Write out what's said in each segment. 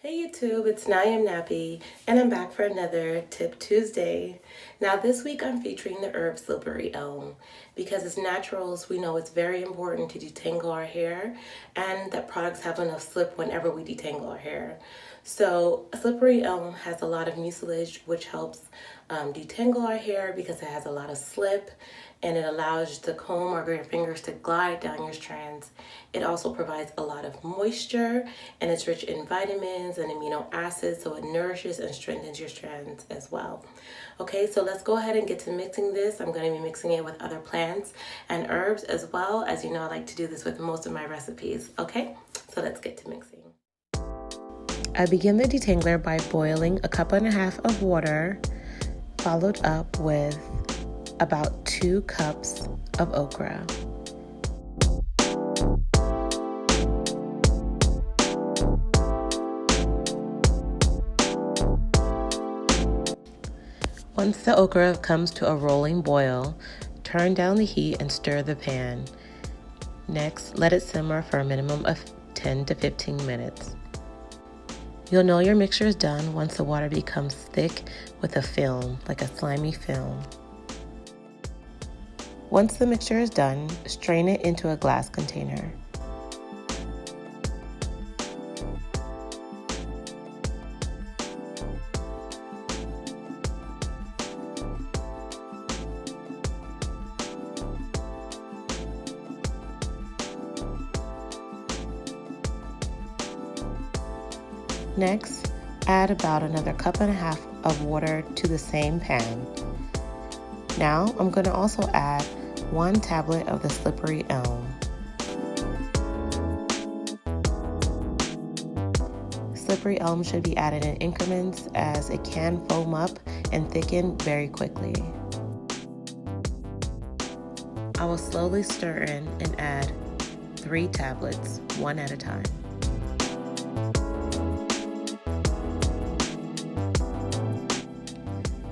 Hey YouTube, it's NowIAmNappy, and I'm back for another Tip Tuesday. Now this week I'm featuring the herb Slippery Elm. Because as naturals, we know it's very important to detangle our hair and that products have enough slip whenever we detangle our hair. So Slippery Elm has a lot of mucilage which helps detangle our hair because it has a lot of slip and it allows the comb or your fingers to glide down your strands. It also provides a lot of moisture and it's rich in vitamins and amino acids, so it nourishes and strengthens your strands as well. Okay, so let's go ahead and get to mixing this. I'm going to be mixing it with other plants and herbs as well. As you know, I like to do this with most of my recipes. Okay, so let's get to mixing. I begin the detangler by boiling 1.5 cups of water, followed up with about 2 cups of okra. Once the okra comes to a rolling boil, turn down the heat and stir the pan. Next, let it simmer for a minimum of 10 to 15 minutes. You'll know your mixture is done once the water becomes thick with a film, like a slimy film. Once the mixture is done, strain it into a glass container. Next, add about another 1.5 cups of water to the same pan. Now, I'm going to also add 1 tablet of the Slippery Elm. Slippery Elm should be added in increments as it can foam up and thicken very quickly. I will slowly stir in and add 3 tablets, one at a time.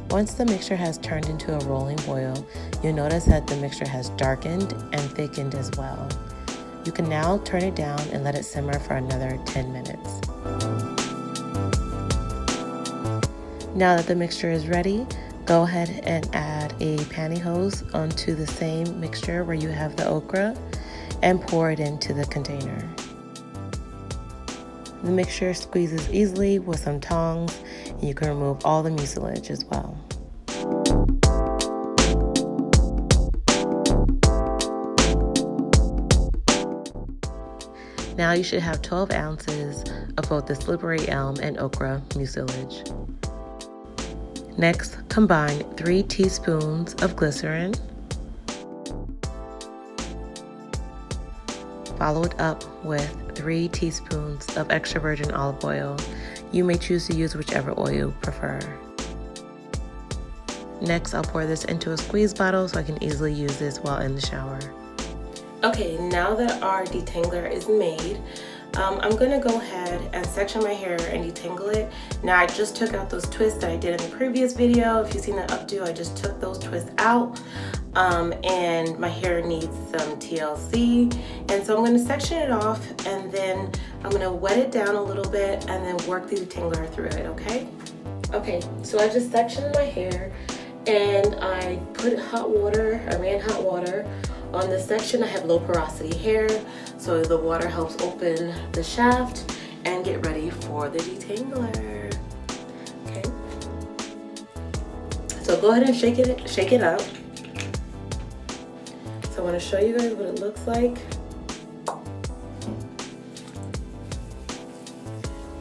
Once the mixture has turned into a rolling boil, you'll notice that the mixture has darkened and thickened as well. You can now turn it down and let it simmer for another 10 minutes. Now that the mixture is ready, go ahead and add a pantyhose onto the same mixture where you have the okra and pour it into the container. The mixture squeezes easily with some tongs, and you can remove all the mucilage as well. Now you should have 12 ounces of both the Slippery Elm and okra mucilage. Next, combine 3 teaspoons of glycerin. Follow it up with 3 teaspoons of extra virgin olive oil. You may choose to use whichever oil you prefer. Next, I'll pour this into a squeeze bottle so I can easily use this while in the shower. Okay, now that our detangler is made, I'm gonna go ahead and section my hair and detangle it. Now I just took out those twists that I did in the previous video. If you've seen that updo, I just took those twists out. And my hair needs some TLC. And so I'm gonna section it off and then I'm gonna wet it down a little bit and then work the detangler through it, okay? Okay, so I just sectioned my hair and I put hot water, I ran hot water on this section. I have low porosity hair, so the water helps open the shaft and get ready for the detangler. Okay. So go ahead and shake it up. So I want to show you guys what it looks like.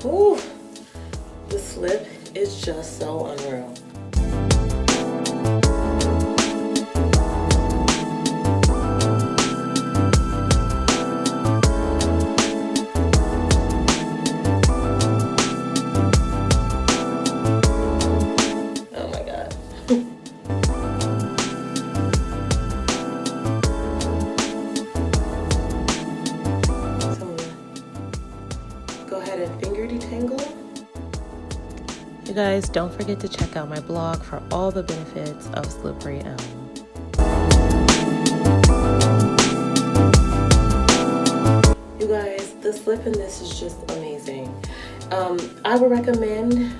Ooh, the slip is just so unreal. Go ahead and finger detangle. You guys, don't forget to check out my blog for all the benefits of Slippery Elm. You guys, the slip in this is just amazing. I would recommend,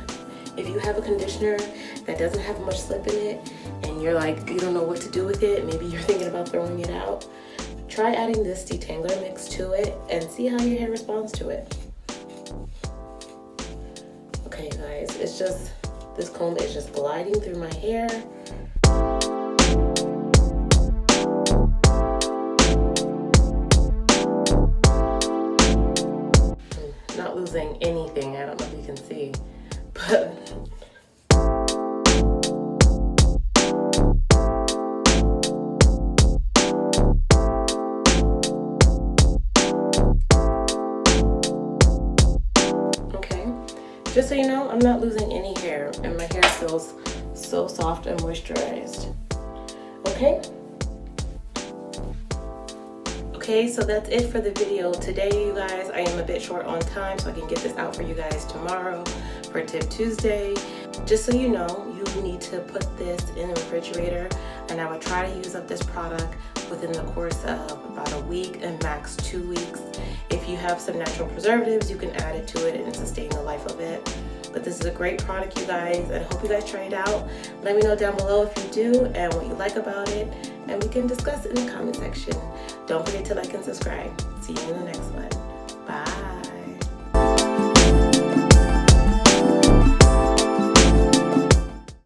if you have a conditioner that doesn't have much slip in it and you're like, you don't know what to do with it, maybe you're thinking about throwing it out, try adding this detangler mix to it and see how your hair responds to it. Okay guys, it's just, this comb is just gliding through my hair. I'm not losing anything, I don't know if you can see, but just so you know, I'm not losing any hair and my hair feels so soft and moisturized. Okay, so that's it for the video today, you guys. I am a bit short on time, so I can get this out for you guys tomorrow for Tip Tuesday. Just so you know, you need to put this in the refrigerator, and I would try to use up this product within the course of about a week and max 2 weeks. If you have some natural preservatives, you can add it to it and sustain the life of it. But this is a great product, you guys, and I hope you guys try it out. Let me know down below if you do and what you like about it, and we can discuss it in the comment section. Don't forget to like and subscribe. See you in the next one.